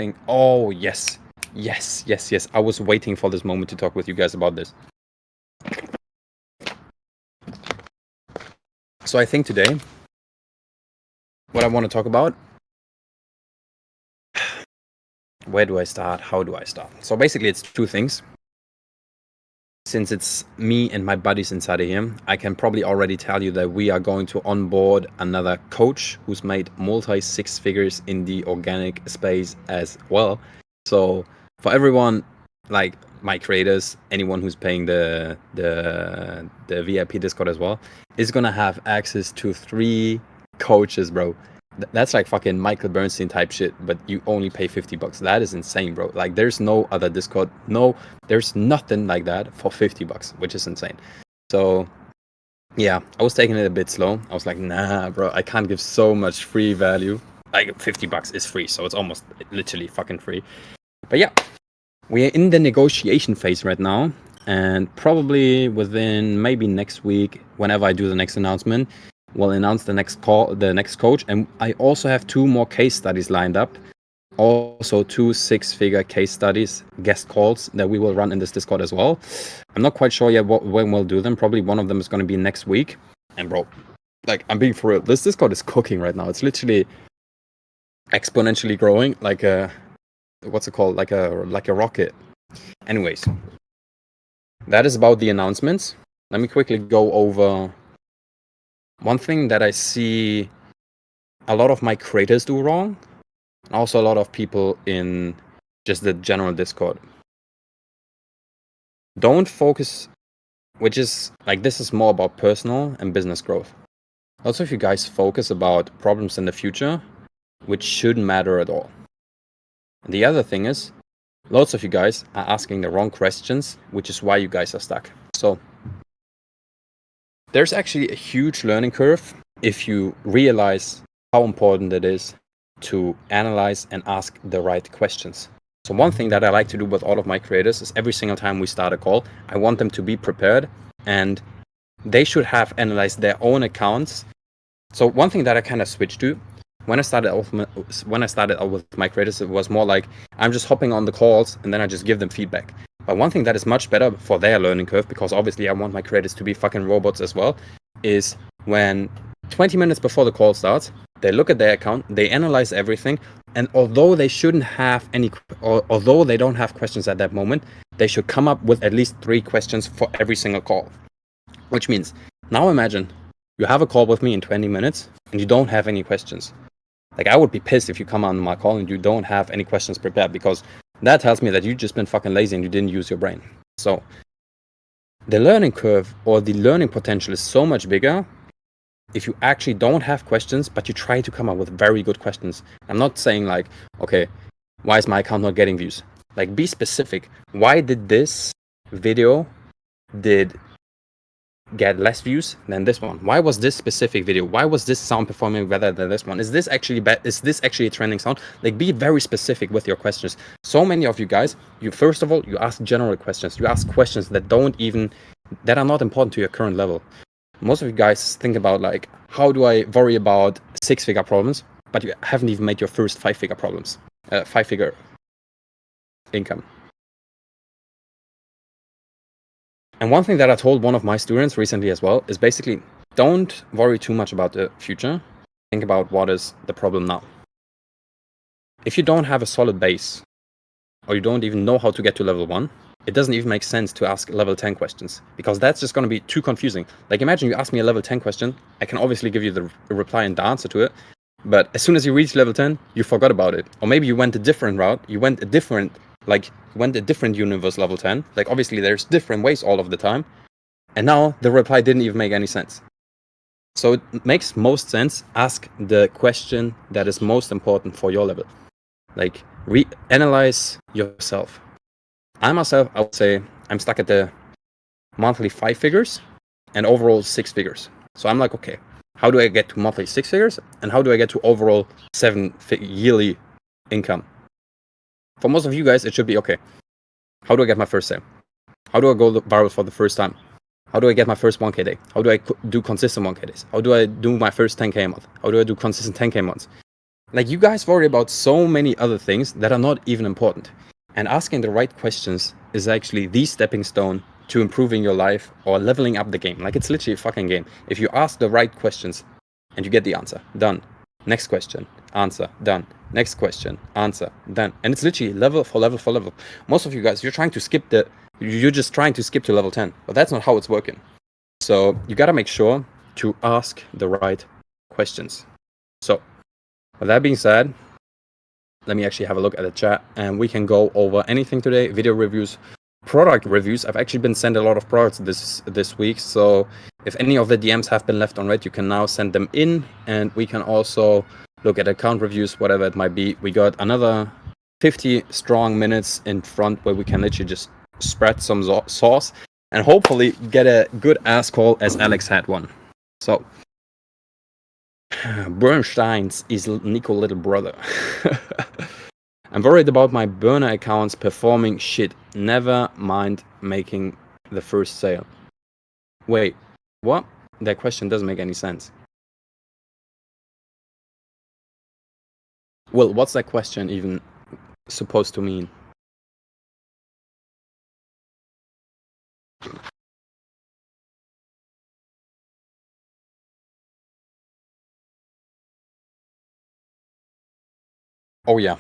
think, oh, yes. I was waiting for this moment to talk with you guys about this. So I think today, what I want to talk about, where do I start? How do I start? So basically it's two things. Since it's me and my buddies inside of here, I can probably already tell you that we are going to onboard another coach who's made multi-six figures in the organic space as well. So for everyone, like my creators, anyone who's paying the VIP Discord as well, is gonna have access to 3 coaches, bro. That's like fucking Michael Bernstein type shit, but you only pay $50. That is insane, bro. Like there's no other Discord. No, there's nothing like that for $50, which is insane. So yeah, I was taking it a bit slow. I was like, nah, bro, I can't give so much free value. Like $50 is free, so it's almost literally fucking free. But yeah, we're in the negotiation phase right now, and probably within maybe next week, whenever I do the next announcement, we'll announce the next coach. And I also have 2 more case studies lined up. Also 2 6-figure case studies, guest calls that we will run in this Discord as well. I'm not quite sure yet when we'll do them. Probably one of them is going to be next week. And bro, like I'm being for real, this Discord is cooking right now. It's literally exponentially growing like a, what's it called? Like a rocket. Anyways, that is about the announcements. Let me quickly go over one thing that I see a lot of my creators do wrong, and also a lot of people in just the general Discord. Don't focus, which is like, this is more about personal and business growth. Also, if you guys focus about problems in the future, which shouldn't matter at all. And the other thing is, lots of you guys are asking the wrong questions, which is why you guys are stuck. So there's actually a huge learning curve if you realize how important it is to analyze and ask the right questions. So one thing that I like to do with all of my creators is every single time we start a call, I want them to be prepared, and they should have analyzed their own accounts. So one thing that I kind of switched to, when I started out with my creators, it was more like I'm just hopping on the calls and then I just give them feedback. But one thing that is much better for their learning curve, because obviously I want my creators to be fucking robots as well, is when 20 minutes before the call starts, they look at their account, they analyze everything, and although they don't have questions at that moment, they should come up with at least 3 questions for every single call. Which means, now imagine you have a call with me in 20 minutes and you don't have any questions. Like, I would be pissed if you come on my call and you don't have any questions prepared, because that tells me that you've just been fucking lazy and you didn't use your brain. So the learning curve or the learning potential is so much bigger if you actually don't have questions, but you try to come up with very good questions. I'm not saying like, okay, why is my account not getting views? Like, be specific. Why did this video get less views than this one? Why was this specific video? Why was this sound performing better than this one? Is this actually a trending sound? Like, be very specific with your questions. So many of you guys, first of all, you ask general questions. You ask questions that are not important to your current level. Most of you guys think about like, how do I worry about 6-figure problems? But you haven't even made your first 5-figure problems, 5-figure income. And one thing that I told one of my students recently as well is basically, don't worry too much about the future. Think about what is the problem now. If you don't have a solid base, or you don't even know how to get to level 1, it doesn't even make sense to ask level 10 questions, because that's just going to be too confusing. Like, imagine you ask me a level 10 question, I can obviously give you the reply and the answer to it, but as soon as you reach level 10, you forgot about it. Or maybe you went a different route, you went a different universe level 10. Like, obviously there's different ways all of the time, and now the reply didn't even make any sense. So it makes most sense, ask the question that is most important for your level. Like, analyze yourself. I myself, I would say I'm stuck at the monthly 5 figures and overall 6 figures. So I'm like, okay, how do I get to monthly 6 figures, and how do I get to overall 7 yearly income? For most of you guys, it should be, okay, how do I get my first sale? How do I go viral for the first time? How do I get my first 1K day? How do I do consistent 1K days? How do I do my first 10K a month? How do I do consistent 10K months? Like, you guys worry about so many other things that are not even important. And asking the right questions is actually the stepping stone to improving your life or leveling up the game. Like, it's literally a fucking game. If you ask the right questions and you get the answer, done. Next question, answer, done. Next question, answer, done. And it's literally level for level for level. Most of you guys, you're just trying to skip to level 10, but that's not how it's working. So you gotta make sure to ask the right questions. So with that being said, let me actually have a look at the chat and we can go over anything today. Video reviews, product reviews. I've actually been sent a lot of products this week, so if any of the DMs have been left unread, you can now send them in, and we can also look at account reviews, whatever it might be. We got another 50 strong minutes in front where we can literally just spread some sauce and hopefully get a good ass call as Alex had one. So Bernstein's is Niko little brother. I'm worried about my burner accounts performing shit. Never mind making the first sale. Wait, what? That question doesn't make any sense. Well, what's that question even supposed to mean? Oh yeah,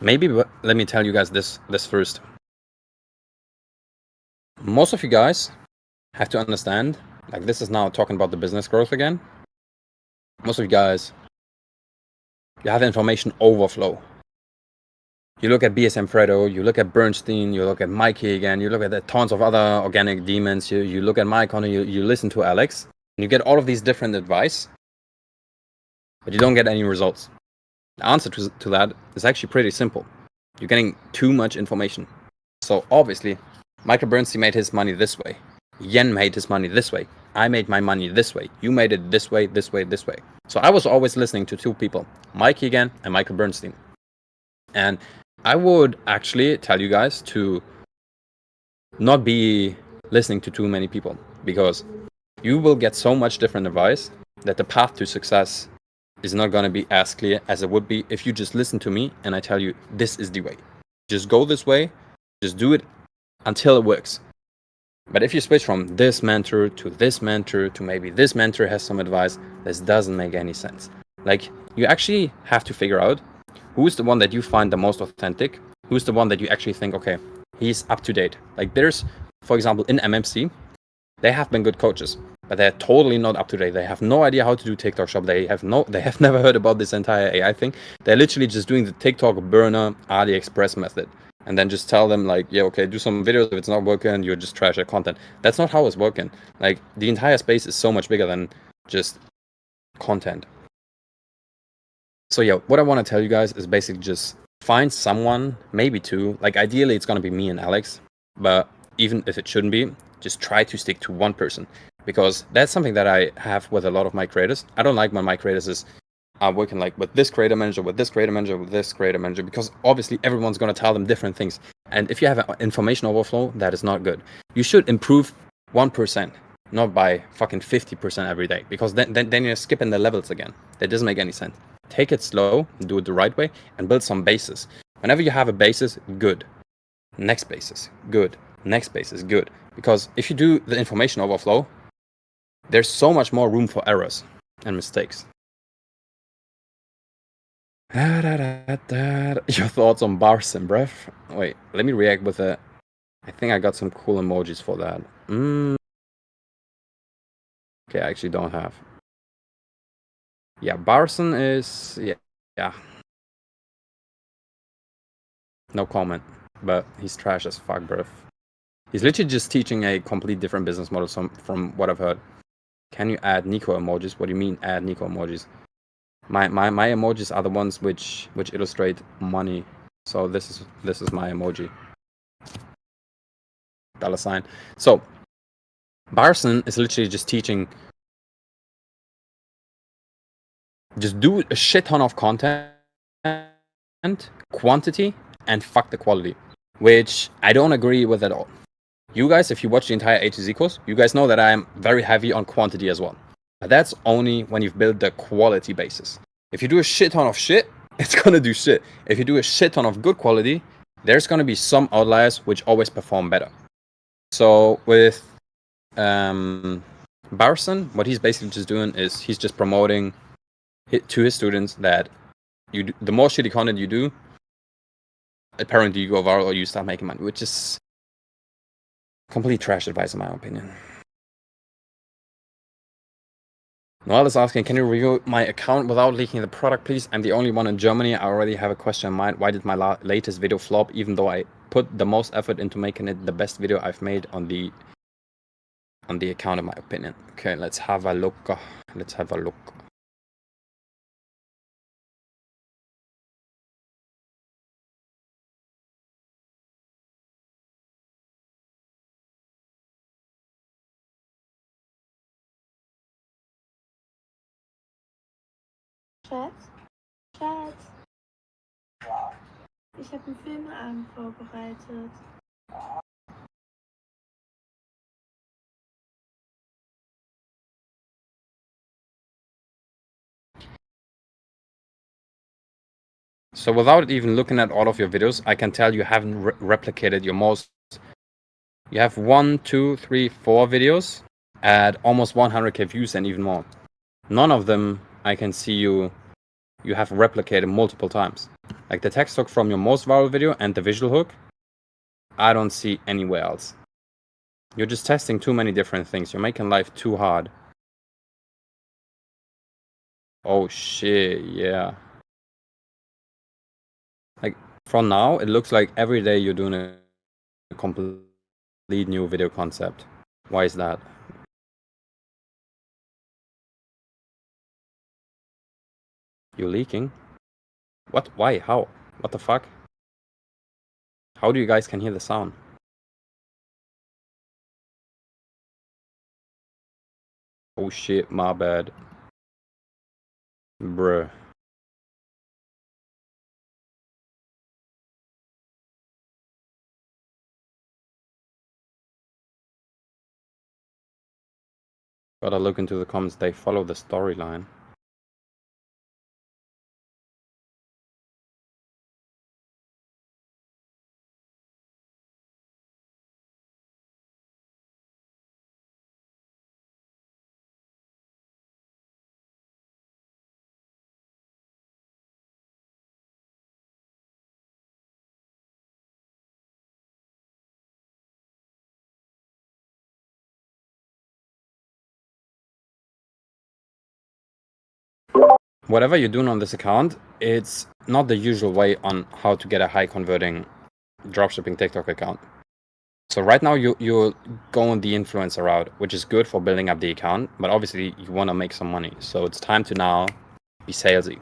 maybe, but let me tell you guys this first. Most of you guys have to understand, like, this is now talking about the business growth again. Most of you guys, you have information overflow. You look at BSM Fredo, you look at Bernstein, you look at Mikey again, you look at the tons of other organic demons, you look at Mike Connor, you listen to Alex, and you get all of these different advice, but you don't get any results. The answer to that is actually pretty simple. You're getting too much information. So obviously, Michael Bernstein made his money this way. Yen made his money this way. I made my money this way. You made it this way, this way, this way. So I was always listening to two people, Mikey again and Michael Bernstein. And I would actually tell you guys to not be listening to too many people, because you will get so much different advice that the path to success is not going to be as clear as it would be if you just listen to me and I tell you this is the way. Just go this way, just do it until it works. But if you switch from this mentor to maybe this mentor has some advice, this doesn't make any sense. Like, you actually have to figure out who's the one that you find the most authentic, who's the one that you actually think, okay, he's up to date. Like, there's, for example, in MMC, they have been good coaches, but they're totally not up to date. They have no idea how to do TikTok shop. They have never heard about this entire AI thing. They're literally just doing the TikTok burner AliExpress method. And then just tell them, like, yeah, okay, do some videos. If it's not working, you just trash their content. That's not how it's working. Like, the entire space is so much bigger than just content. So yeah, what I want to tell you guys is basically just find someone, maybe two. Like, ideally, it's going to be me and Alex. But even if it shouldn't be, just try to stick to one person. Because that's something that I have with a lot of my creators. I don't like when my creators are working like with this creator manager, with this creator manager, with this creator manager, because obviously everyone's going to tell them different things. And if you have an information overflow, that is not good. You should improve 1%, not by fucking 50% every day, because then you're skipping the levels again. That doesn't make any sense. Take it slow, do it the right way, and build some bases. Whenever you have a basis, good. Next basis, good. Next basis, good. Because if you do the information overflow, there's so much more room for errors and mistakes. Your thoughts on bars and breath? Wait, let me react with a... I think I got some cool emojis for that. Okay, I actually don't have. Yeah, Barson is... Yeah. No comment. But he's trash as fuck, bruv. He's literally just teaching a complete different business model from what I've heard. Can you add Niko emojis? What do you mean add Niko emojis? My emojis are the ones which illustrate money. So this is my emoji. $sign. So Barson is literally just teaching, just do a shit ton of content, quantity, and fuck the quality, which I don't agree with at all. You guys, if you watch the entire A to Z course, you guys know that I am very heavy on quantity as well. But that's only when you've built the quality basis. If you do a shit ton of shit, it's gonna do shit. If you do a shit ton of good quality, there's gonna be some outliers which always perform better. So with Barson, what he's basically just doing is he's just promoting to his students that the more shitty content you do, apparently you go viral or you start making money, which is complete trash advice in my opinion. Noel is asking, can you review my account without leaking the product, please? I'm the only one in Germany. I already have a question in mind. Why did my latest video flop, even though I put the most effort into making it the best video I've made on the account, in my opinion? Okay, let's have a look. Let's have a look. Schatz? Schatz? Ich habe einen Filmeabend vorbereitet. So without even looking at all of your videos, I can tell you haven't replicated your most... You have 1, 2, 3, 4 videos at almost 100k views and even more. None of them I can see you have replicated multiple times. Like the text hook from your most viral video and the visual hook, I don't see anywhere else. You're just testing too many different things. You're making life too hard. Oh shit, yeah. Like, from now, it looks like every day you're doing a complete new video concept. Why is that? You're leaking? What? Why? How? What the fuck? How do you guys can hear the sound? Oh shit, my bad. Bruh. Gotta look into the comments, they follow the storyline. Whatever you're doing on this account, it's not the usual way on how to get a high converting dropshipping TikTok account. So right now you're going the influencer route, which is good for building up the account, but obviously you want to make some money. So it's time to now be salesy,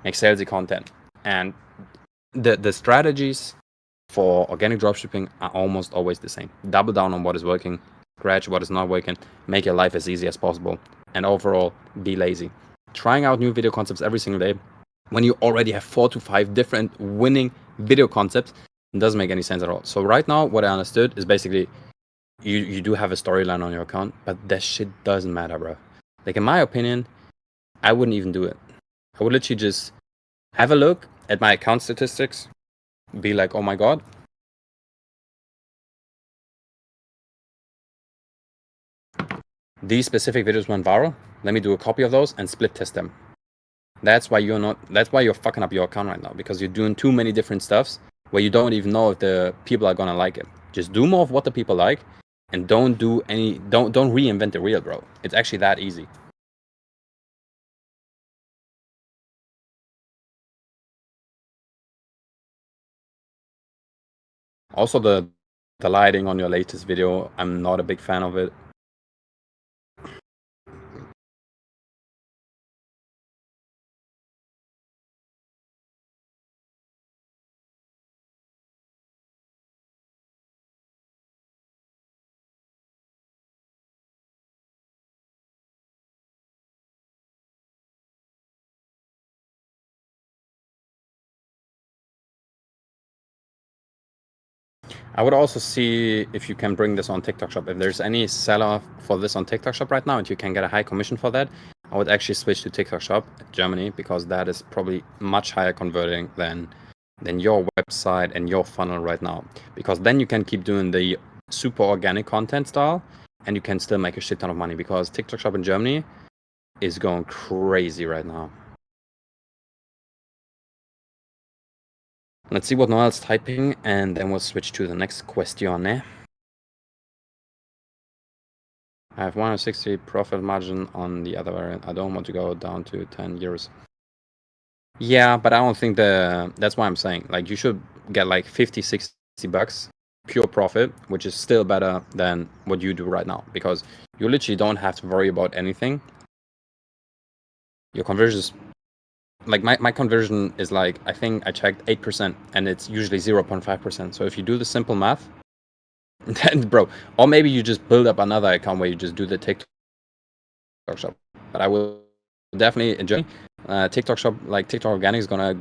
make salesy content. And the strategies for organic dropshipping are almost always the same. Double down on what is working, scratch what is not working, make your life as easy as possible, and overall be lazy. Trying out new video concepts every single day when you already have 4 to 5 different winning video concepts doesn't make any sense at all. So right now, what I understood is basically you do have a storyline on your account, but that shit doesn't matter, bro. Like, in my opinion, I wouldn't even do it. I would literally just have a look at my account statistics, be like, oh my god, these specific videos went viral. Let me do a copy of those and split test them. That's why you're fucking up your account right now, because you're doing too many different stuffs where you don't even know if the people are gonna like it. Just do more of what the people like, and don't reinvent the wheel, bro. It's actually that easy. Also, the lighting on your latest video, I'm not a big fan of it. I would also see if you can bring this on TikTok Shop. If there's any seller for this on TikTok Shop right now and you can get a high commission for that, I would actually switch to TikTok Shop Germany, because that is probably much higher converting than your website and your funnel right now. Because then you can keep doing the super organic content style and you can still make a shit ton of money, because TikTok Shop in Germany is going crazy right now. Let's see what Noel's typing, and then we'll switch to the next question. I have 160 profit margin on the other variant. I don't want to go down to 10 euros. Yeah, but I don't think that's why I'm saying, like, you should get like 50, 60 bucks pure profit, which is still better than what you do right now, because you literally don't have to worry about anything. Your conversion is like my conversion is like, I think I checked 8%, and it's usually 0.5%. So if you do the simple math, then bro, or maybe you just build up another account where you just do the TikTok Shop. But I will definitely enjoy TikTok Shop. Like, TikTok Organic is gonna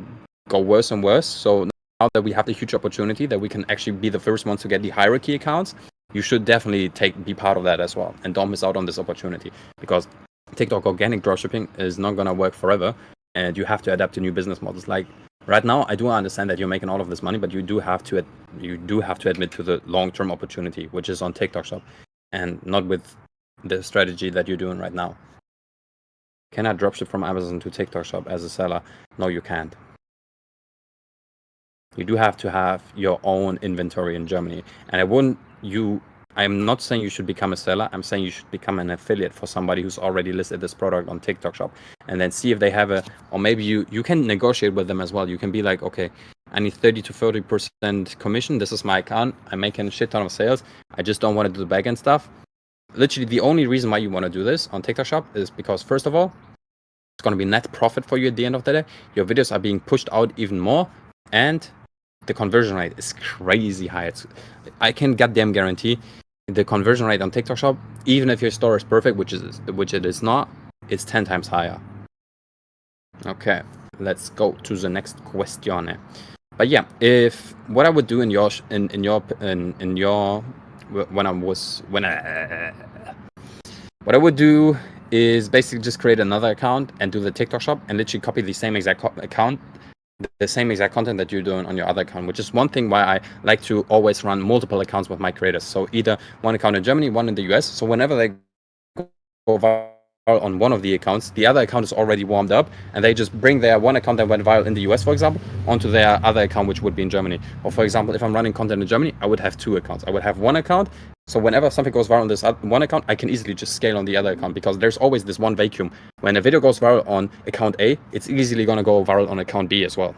go worse and worse. So now that we have the huge opportunity that we can actually be the first ones to get the hierarchy accounts, you should definitely be part of that as well, and don't miss out on this opportunity, because TikTok Organic dropshipping is not gonna work forever, and you have to adapt to new business models. Like, right now, I do understand that you're making all of this money, but you do have to admit to the long-term opportunity, which is on TikTok Shop, and not with the strategy that you're doing right now. Can I dropship from Amazon to TikTok Shop as a seller? No, you can't. You do have to have your own inventory in Germany, and I'm not saying you should become a seller. I'm saying you should become an affiliate for somebody who's already listed this product on TikTok Shop, and then see if they have or maybe you can negotiate with them as well. You can be like, okay, I need 30 to 40% commission. This is my account. I'm making a shit ton of sales. I just don't want to do the back end stuff. Literally, the only reason why you want to do this on TikTok Shop is because, first of all, it's going to be net profit for you at the end of the day. Your videos are being pushed out even more, and the conversion rate is crazy high. I can goddamn guarantee the conversion rate on TikTok Shop, even if your store is perfect, which it is not, it's 10 times higher. Okay, let's go to the next question. But yeah, if what I would do what I would do is basically just create another account and do the TikTok Shop, and literally copy the same exact account, the same exact content that you're doing on your other account, which is one thing why I like to always run multiple accounts with my creators. So either one account in Germany, one in the US. So whenever they go viral on one of the accounts, the other account is already warmed up, and they just bring their one account that went viral in the US, for example, onto their other account, which would be in Germany. Or for example, if I'm running content in Germany, I would have two accounts. I would have one account, so whenever something goes viral on this one account, I can easily just scale on the other account, because there's always this one vacuum. When a video goes viral on account A, it's easily going to go viral on account B as well.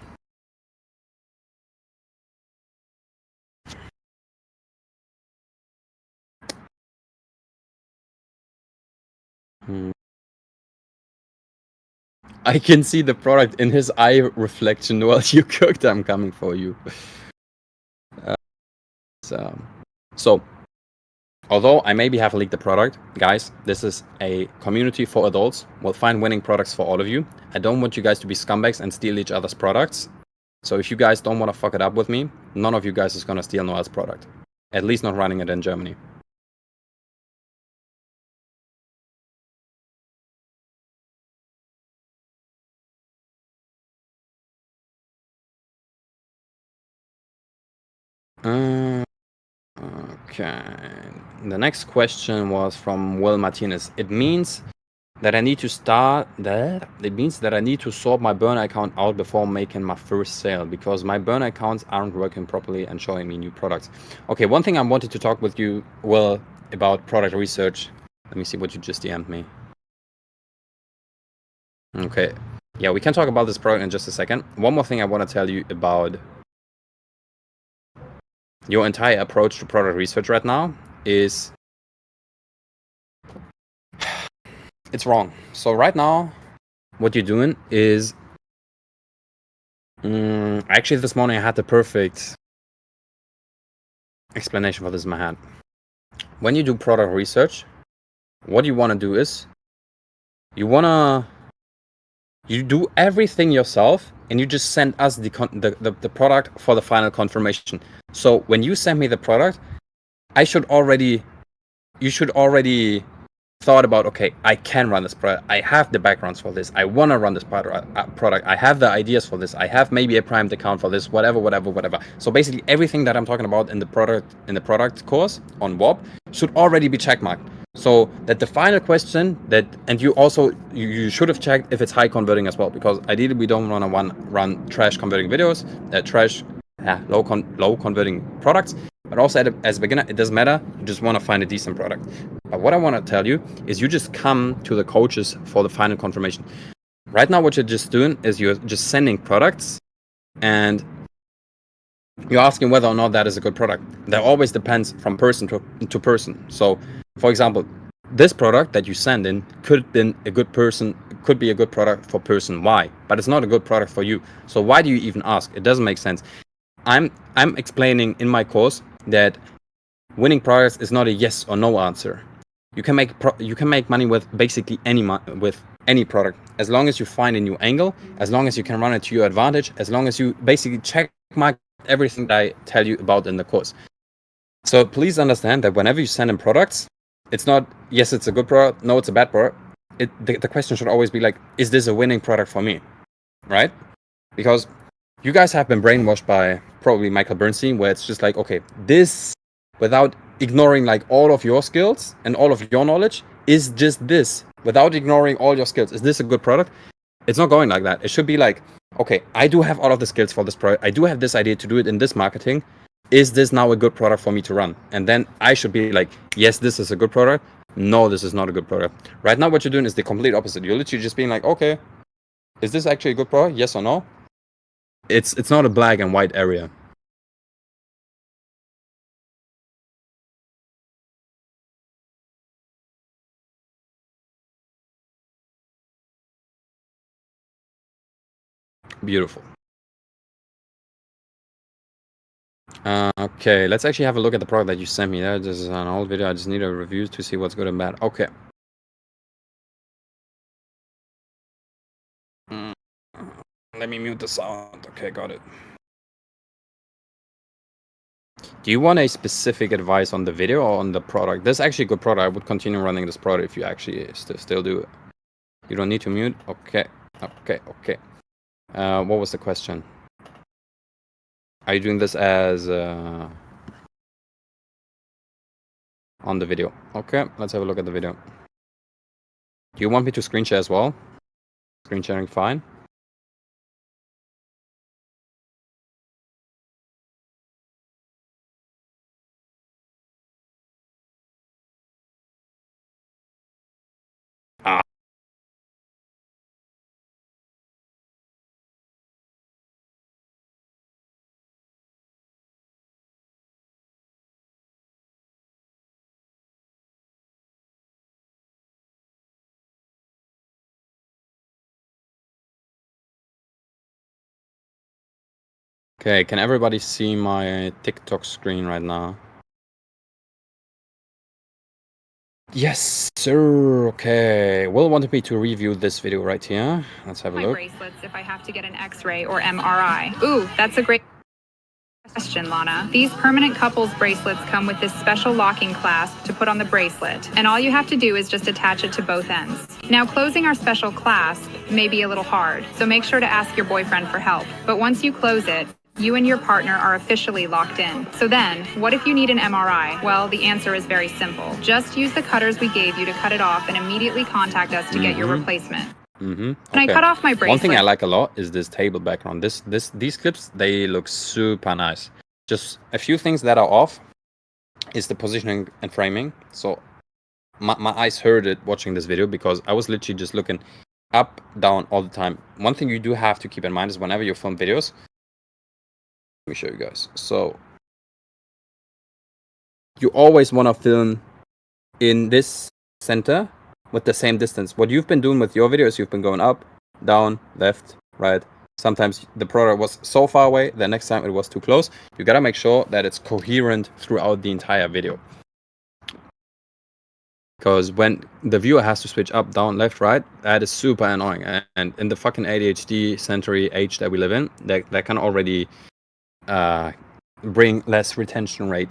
I can see the product in his eye reflection. While you cooked, I'm coming for you. So, although I maybe have leaked the product, guys, this is a community for adults. We'll find winning products for all of you. I don't want you guys to be scumbags and steal each other's products. So if you guys don't want to fuck it up with me, none of you guys is going to steal Noel's product. At least not running it in Germany. Okay. The next question was from Will Martinez. It means that I need to sort my burner account out before making my first sale, because my burner accounts aren't working properly and showing me new products. Okay, one thing I wanted to talk with you, Will, about product research. Let me see what you just DM'd me. Okay. Yeah, we can talk about this product in just a second. One more thing I want to tell you about your entire approach to product research right now is it's wrong. So right now, what you're doing is actually this morning I had the perfect explanation for this in my head. When you do product research, what you want to do is you do everything yourself, and you just send us the product for the final confirmation. So when you send me the product, you should already thought about, okay, I can run this product. I have the backgrounds for this. I want to run this product. I have the ideas for this. I have maybe a primed account for this, whatever. So basically everything that I'm talking about in the product course on WOP should already be checkmarked. So that the final question and you also, you should have checked if it's high converting as well, because ideally we don't want to run trash converting videos, low converting products. But also as a beginner, it doesn't matter. You just want to find a decent product. But what I want to tell you is you just come to the coaches for the final confirmation. Right now, what you're just doing is you're just sending products and you're asking whether or not that is a good product. That always depends from person to person. So, for example, this product that you send in could be a good product for person Y, but it's not a good product for you. So why do you even ask? It doesn't make sense. I'm explaining in my course that winning products is not a yes or no answer. You can make money with basically any product, as long as you find a new angle, as long as you can run it to your advantage, as long as you basically check mark everything that I tell you about in the course. So please understand that whenever you send in products, it's not yes, it's a good product, no, it's a bad product. The question should always be like, is this a winning product for me, right? Because you guys have been brainwashed by probably Michael Bernstein, where it's just like, okay, this, without ignoring like all of your skills and all of your knowledge, is just this, without ignoring all your skills. Is this a good product? It's not going like that. It should be like, okay, I do have all of the skills for this product. I do have this idea to do it in this marketing. Is this now a good product for me to run? And then I should be like, yes, this is a good product. No, this is not a good product. Right now, what you're doing is the complete opposite. You're literally just being like, okay, is this actually a good product? Yes or no? It's not a black and white area. Beautiful. Okay, let's actually have a look at the product that you sent me. This is an old video. I just need a review to see what's good and bad. Okay. Let me mute the sound. Okay, got it. Do you want a specific advice on the video or on the product? This is actually a good product. I would continue running this product if you actually still do it. You don't need to mute. Okay. What was the question? Are you doing this as on the video? Okay, let's have a look at the video. Do you want me to screen share as well? Screen sharing fine. Okay, can everybody see my TikTok screen right now? Yes, sir. Okay. Will wanted me to review this video right here. Let's have a look. Bracelets if I have to get an X-ray or MRI. Ooh, that's a great question, Lana. These permanent couples bracelets come with this special locking clasp to put on the bracelet, and all you have to do is just attach it to both ends. Now, closing our special clasp may be a little hard, so make sure to ask your boyfriend for help. But once you close it, you and your partner are officially locked in. So then, what if you need an MRI? Well, the answer is very simple. Just use the cutters we gave you to cut it off and immediately contact us to get your replacement. Okay. When I cut off my bracelet. One thing I like a lot is this table background. These clips, they look super nice. Just a few things that are off is the positioning and framing. So my eyes heard it watching this video because I was literally just looking up, down all the time. One thing you do have to keep in mind is whenever you film videos, let me show you guys. So you always want to film in this center with the same distance. What you've been doing with your videos, you've been going up, down, left, right. Sometimes the product was so far away, the next time it was too close. You gotta make sure that it's coherent throughout the entire video. Because when the viewer has to switch up, down, left, right, that is super annoying. And in the fucking ADHD century age that we live in, that can already bring less retention rate.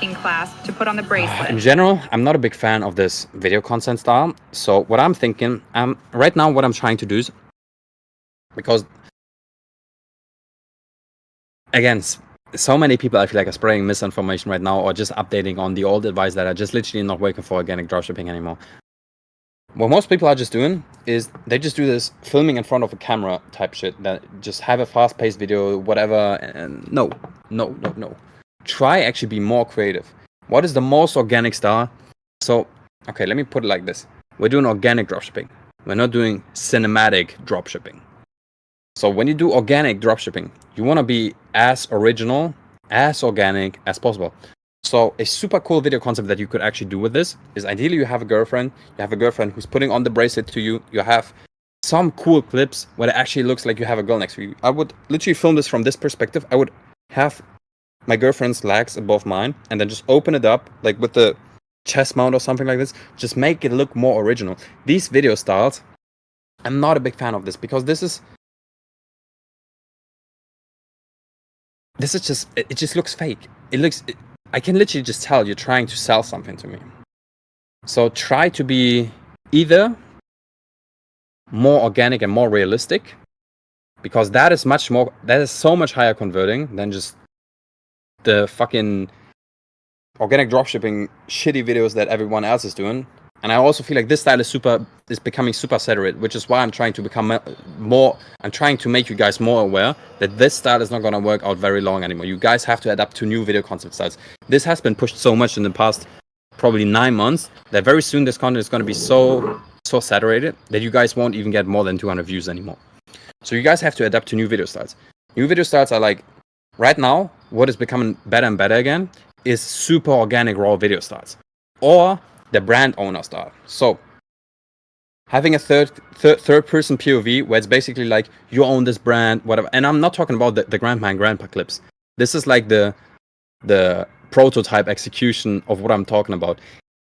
locking clasp to put on the bracelet. In general, I'm not a big fan of this video content style. So what I'm thinking, right now what I'm trying to do is, because again, so many people I feel like are spreading misinformation right now, or just updating on the old advice that are just literally not working for organic dropshipping anymore. What most people are just doing is they just do this filming in front of a camera type shit, that just have a fast-paced video, whatever. And no. Try actually be more creative. What is the most organic style? So, okay, let me put it like this. We're doing organic dropshipping. We're not doing cinematic dropshipping. So when you do organic dropshipping, you want to be as original, as organic as possible. So a super cool video concept that you could actually do with this is, ideally you have a girlfriend who's putting on the bracelet to you. You have some cool clips where it actually looks like you have a girl next to you. I would literally film this from this perspective. I would have my girlfriend's legs above mine and then just open it up like with the chest mount or something like this. Just make it look more original. These video styles, I'm not a big fan of this, because this is just, it just looks fake. I can literally just tell you're trying to sell something to me. So try to be either more organic and more realistic, because that is so much higher converting than just the fucking organic dropshipping shitty videos that everyone else is doing. And I also feel like this style is becoming super saturated, which is why I'm trying to become more. I'm trying to make you guys more aware that this style is not going to work out very long anymore. You guys have to adapt to new video concept styles. This has been pushed so much in the past probably 9 months that very soon this content is going to be so saturated that you guys won't even get more than 200 views anymore. So you guys have to adapt to new video styles. New video styles are like, right now, what is becoming better and better again is super organic raw video styles, or the brand owner style. So having a third person POV where it's basically like you own this brand, whatever. And I'm not talking about the grandma and grandpa clips. This is like the prototype execution of what I'm talking about.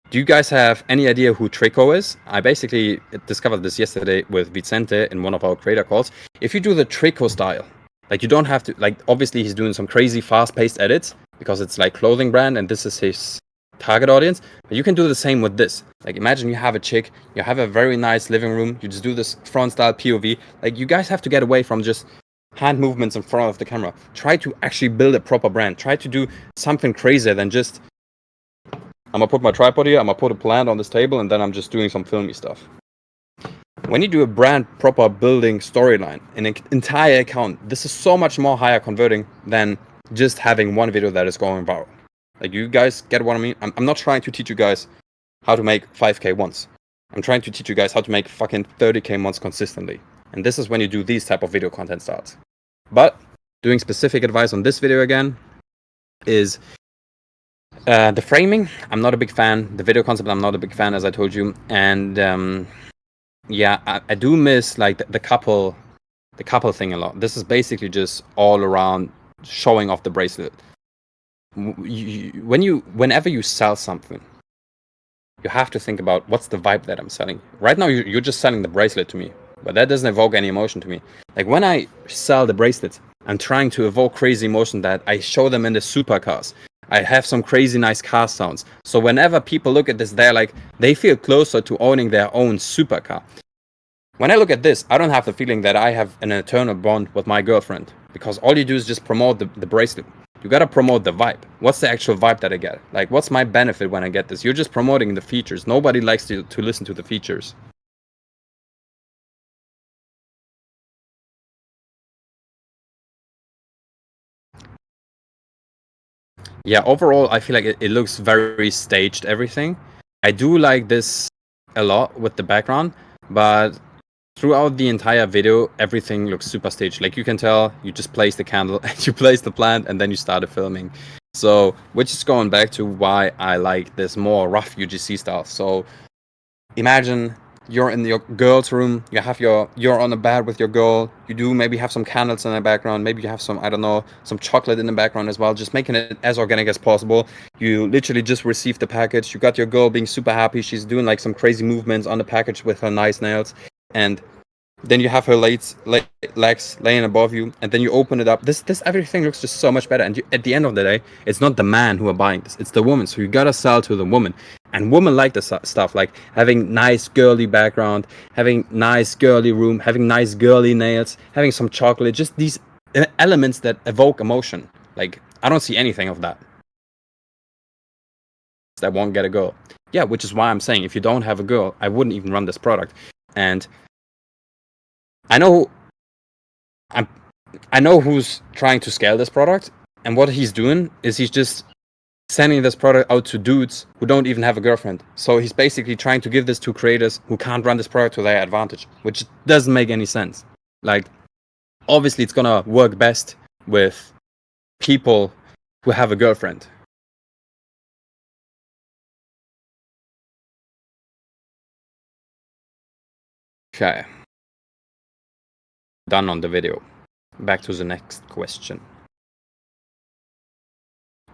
Do you guys have any idea who Trico is? I basically discovered this yesterday with Vicente in one of our creator calls. If you do the Trico style, like, you don't have to, like, obviously he's doing some crazy fast-paced edits because it's like clothing brand and this is his target audience, but you can do the same with this. Like, imagine you have a chick, you have a very nice living room, you just do this front style POV. Like, you guys have to get away from just hand movements in front of the camera. Try to actually build a proper brand. Try to do something crazier than just, I'm gonna put my tripod here, I'm gonna put a plant on this table, and then I'm just doing some filmy stuff. When you do a brand proper building storyline, an entire account, this is so much more higher converting than just having one video that is going viral. Like, you guys get what I mean? I'm not trying to teach you guys how to make 5K once. I'm trying to teach you guys how to make fucking 30K months consistently. And this is when you do these type of video content styles. But doing specific advice on this video again is the framing. I'm not a big fan. The video concept, I'm not a big fan, as I told you. And yeah, I do miss like the couple thing a lot. This is basically just all around showing off the bracelet. Whenever you sell something, you have to think about what's the vibe that I'm selling. Right now, you're just selling the bracelet to me, but that doesn't evoke any emotion to me. Like, when I sell the bracelets, I'm trying to evoke crazy emotion that I show them in the supercars. I have some crazy nice car sounds. So whenever people look at this, they feel closer to owning their own supercar. When I look at this, I don't have the feeling that I have an eternal bond with my girlfriend, because all you do is just promote the bracelet. You gotta promote the vibe. What's the actual vibe that I get? Like, what's my benefit when I get this? You're just promoting the features. Nobody likes to listen to the features. Yeah, overall, I feel like it looks very staged, everything. I do like this a lot with the background, but throughout the entire video, everything looks super staged. Like, you can tell, you just place the candle, and you place the plant, and then you started filming. So, which is going back to why I like this more rough UGC style. So, imagine you're in your girl's room, you're on a bed with your girl, you do maybe have some candles in the background, maybe you have some, I don't know, some chocolate in the background as well, just making it as organic as possible. You literally just received the package, you got your girl being super happy, she's doing like some crazy movements on the package with her nice nails, and Then you have her legs laying above you, and then you open it up. This everything looks just so much better. And at the end of the day, it's not the man who are buying this; it's the woman. So you gotta sell to the woman, and women like the stuff like having nice girly background, having nice girly room, having nice girly nails, having some chocolate. Just these elements that evoke emotion. Like I don't see anything of that. That won't get a girl. Yeah, which is why I'm saying if you don't have a girl, I wouldn't even run this product. And I know who's trying to scale this product, and what he's doing is he's just sending this product out to dudes who don't even have a girlfriend. So he's basically trying to give this to creators who can't run this product to their advantage, which doesn't make any sense. Like, obviously it's gonna work best with people who have a girlfriend. Okay. Done on the video. Back to the next question.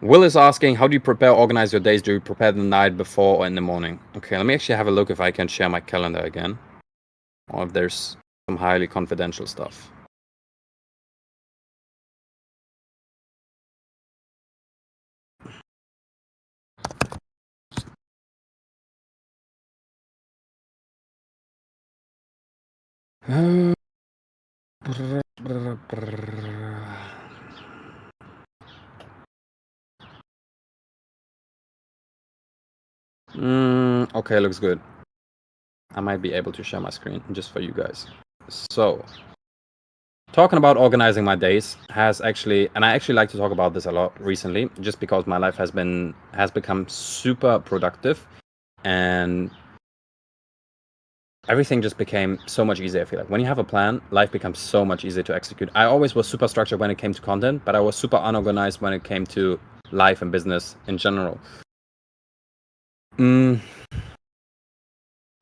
Will is asking, how do you organize your days? Do you prepare the night before or in the morning? Okay, let me actually have a look if I can share my calendar again. Or if there's some highly confidential stuff. Okay, looks good. I might be able to share my screen just for you guys. So, talking about organizing my days has actually, and I actually like to talk about this a lot recently, just because my life has become super productive, and everything just became so much easier. I feel like when you have a plan, life becomes so much easier to execute. I always was super structured when it came to content, but I was super unorganized when it came to life and business in general. And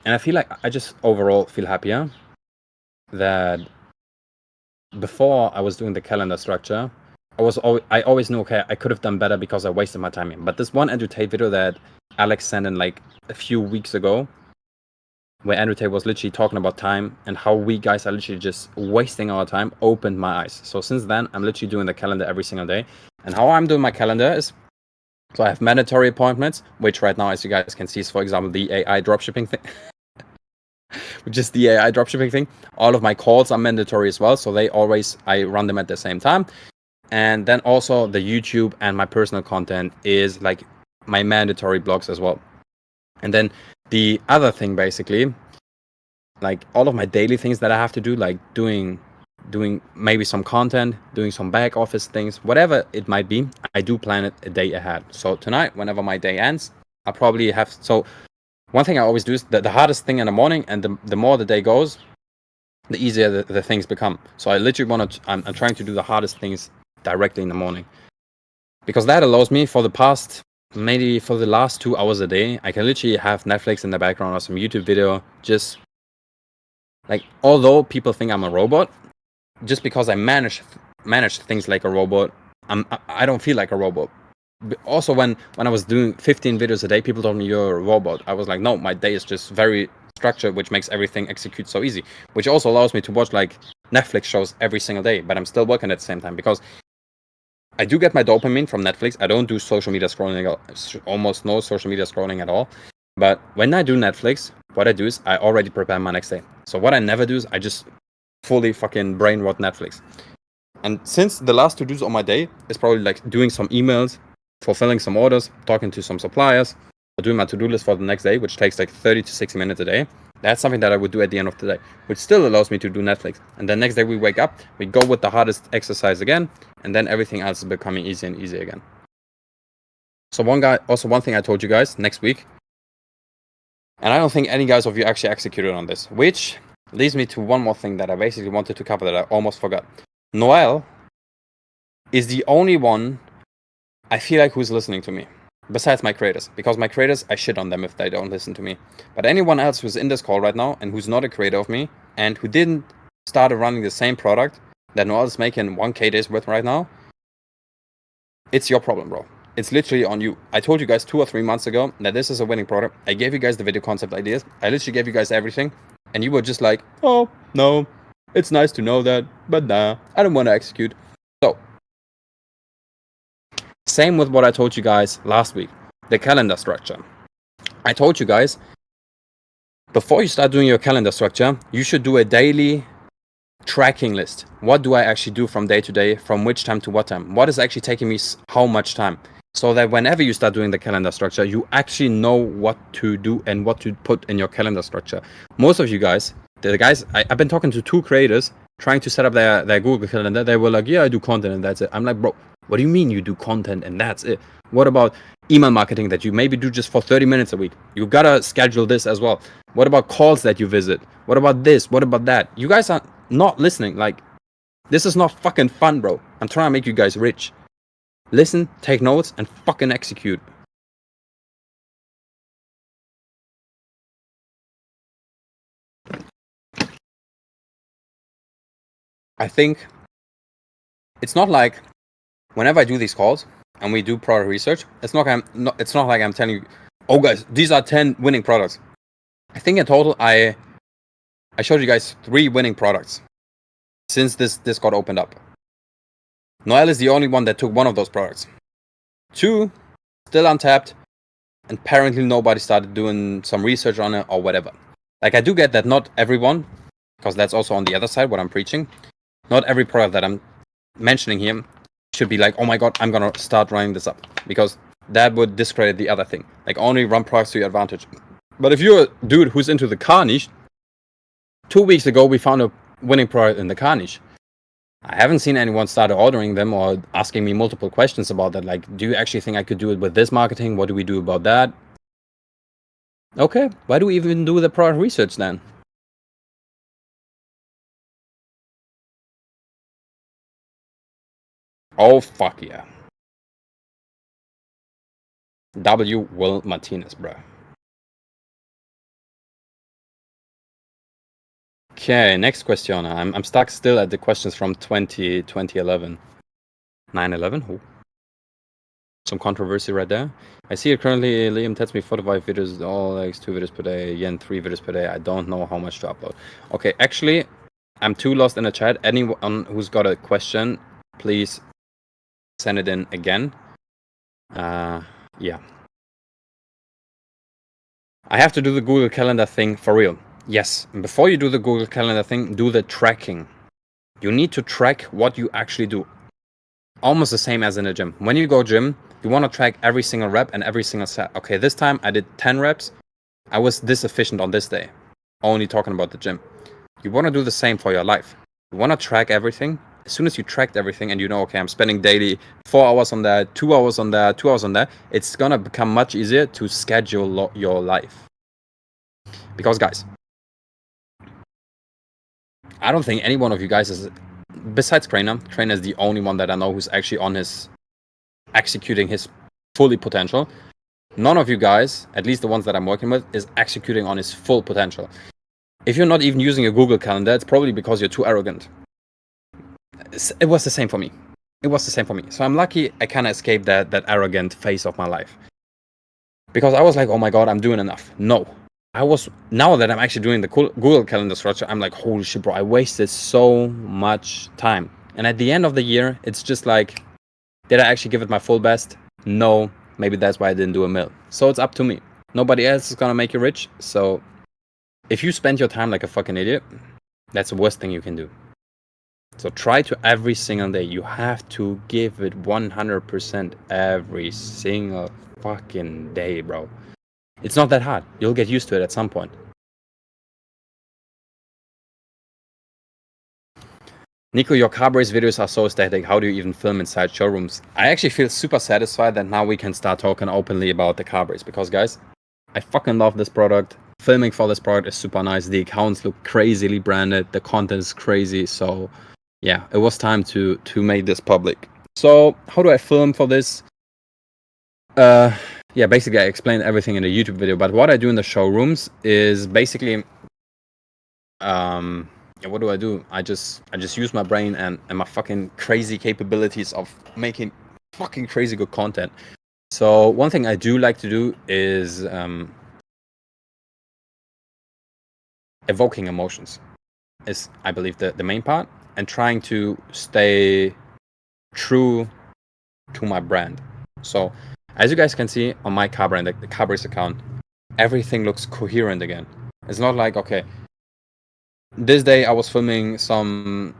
I feel like I just overall feel happier that before I was doing the calendar structure, I always knew, okay, I could have done better because I wasted my time in. But this one Andrew Tate video that Alex sent in like a few weeks ago, where Andrew Tate was literally talking about time and how we guys are literally just wasting our time, opened my eyes. So since then, I'm literally doing the calendar every single day. And how I'm doing my calendar is, so I have mandatory appointments, which right now, as you guys can see, is, for example, the AI dropshipping thing. Which is the AI dropshipping thing. All of my calls are mandatory as well. So I run them at the same time. And then also the YouTube and my personal content is like my mandatory blogs as well. And then the other thing, basically, like all of my daily things that I have to do, like doing maybe some content, doing some back office things, whatever it might be, I do plan it a day ahead. So tonight, whenever my day ends, I probably have, so one thing I always do is the hardest thing in the morning, and the more the day goes, the easier the things become. So I literally I'm trying to do the hardest things directly in the morning, because that allows me maybe for the last 2 hours a day, I can literally have Netflix in the background or some YouTube video. Just like, although people think I'm a robot, just because I manage things like a robot, I don't feel like a robot. Also, when I was doing 15 videos a day, people told me you're a robot. I was like, no, my day is just very structured, which makes everything execute so easy, which also allows me to watch like Netflix shows every single day, but I'm still working at the same time, because I do get my dopamine from Netflix. I don't do social media scrolling, almost no social media scrolling at all. But when I do Netflix, what I do is I already prepare my next day. So what I never do is I just fully fucking brain rot Netflix. And since the last to-dos on my day is probably like doing some emails, fulfilling some orders, talking to some suppliers, or doing my to-do list for the next day, which takes like 30 to 60 minutes a day, that's something that I would do at the end of the day, which still allows me to do Netflix. And then next day we wake up, we go with the hardest exercise again, and then everything else is becoming easier and easier again. So one thing I told you guys next week, and I don't think any guys of you actually executed on this, which leads me to one more thing that I basically wanted to cover that I almost forgot. Noel is the only one I feel like who's listening to me, besides my creators, because my creators, I shit on them if they don't listen to me. But anyone else who's in this call right now and who's not a creator of me and who didn't start running the same product that Noel is making 1K days with right now, it's your problem, bro. It's literally on you. I told you guys 2 or 3 months ago that this is a winning product. I gave you guys the video concept ideas. I literally gave you guys everything. And you were just like, oh, no, It's nice to know that, but nah, I don't want to execute. So, same with what I told you guys last week, the calendar structure. I told you guys, before you start doing your calendar structure, you should do a daily tracking list. What do I actually do from day to day, from which time to what time? What is actually taking me how much time? So that whenever you start doing the calendar structure, you actually know what to do and what to put in your calendar structure. Most of you guys, I've been talking to 2 creators trying to set up their Google Calendar. They were like, yeah, I do content and that's it. I'm like, bro, what do you mean you do content and that's it? What about email marketing that you maybe do just for 30 minutes a week? You gotta schedule this as well. What about calls that you visit? What about this? What about that? You guys are not listening. Like, this is not fucking fun, bro. I'm trying to make you guys rich. Listen, take notes, and fucking execute. I think it's not like whenever I do these calls and we do product research, it's not like I'm telling you, oh guys, these are 10 winning products. I think in total I showed you guys 3 winning products since this got opened up. Noel is the only one that took one of those products. 2 still untapped, and apparently nobody started doing some research on it or whatever. Like, I do get that not everyone, because that's also on the other side what I'm preaching, not every product that I'm mentioning here should be like, oh my god, I'm gonna start running this up, because that would discredit the other thing. Like, only run products to your advantage. But if you're a dude who's into the car niche, 2 weeks ago we found a winning product in the car niche. I haven't seen anyone start ordering them or asking me multiple questions about that. Like, do you actually think I could do it with this marketing? What do we do about that? Okay, why do we even do the product research then? Oh, fuck yeah. W. Will Martinez, bro. Okay, next question. I'm stuck still at the questions from 2011. 9/11? Who? Some controversy right there. I see it currently. Liam texts me 45 videos, all like 2 videos per day, Yen 3 videos per day. I don't know how much to upload. Okay, actually, I'm too lost in the chat. Anyone who's got a question, please send it in again. Yeah. I have to do the Google Calendar thing for real. Yes, and before you do the Google Calendar thing, do the tracking. You need to track what you actually do. Almost the same as in a gym. When you go gym, you want to track every single rep and every single set. Okay, this time I did 10 reps. I was this efficient on this day. Only talking about the gym. You want to do the same for your life. You want to track everything. As soon as you tracked everything and you know, okay, I'm spending daily 4 hours on that, 2 hours on that, 2 hours on that, it's gonna become much easier to schedule your life. Because guys, I don't think any one of you guys is, besides Trainer is the only one that I know who's actually on his, executing his fully potential. None of you guys, at least the ones that I'm working with, is executing on his full potential. If you're not even using a Google Calendar, it's probably because you're too arrogant. It was the same for me. It was the same for me. So I'm lucky I kind of escaped that arrogant phase of my life. Because I was like, oh my god, I'm doing enough. No. Now that I'm actually doing the Google Calendar structure, I'm like, holy shit, bro, I wasted so much time. And at the end of the year, it's just like, did I actually give it my full best? No. Maybe that's why I didn't do a mill. So it's up to me. Nobody else is gonna make you rich. So if you spend your time like a fucking idiot, that's the worst thing you can do. So try to every single day. You have to give it 100% every single fucking day, bro. It's not that hard. You'll get used to it at some point. Niko, your car race videos are so static. How do you even film inside showrooms? I actually feel super satisfied that now we can start talking openly about the car race. Because guys, I fucking love this product. Filming for this product is super nice. The accounts look crazily branded. The content is crazy. So yeah, it was time to make this public. So how do I film for this? Yeah, basically I explained everything in the YouTube video, but what I do in the showrooms is basically, what do? I just use my brain and my fucking crazy capabilities of making fucking crazy good content. So one thing I do like to do is evoking emotions. is, I believe, the main part, and trying to stay true to my brand. So as you guys can see on my car brand, the car brace account, everything looks coherent again. It's not like, okay, this day I was filming some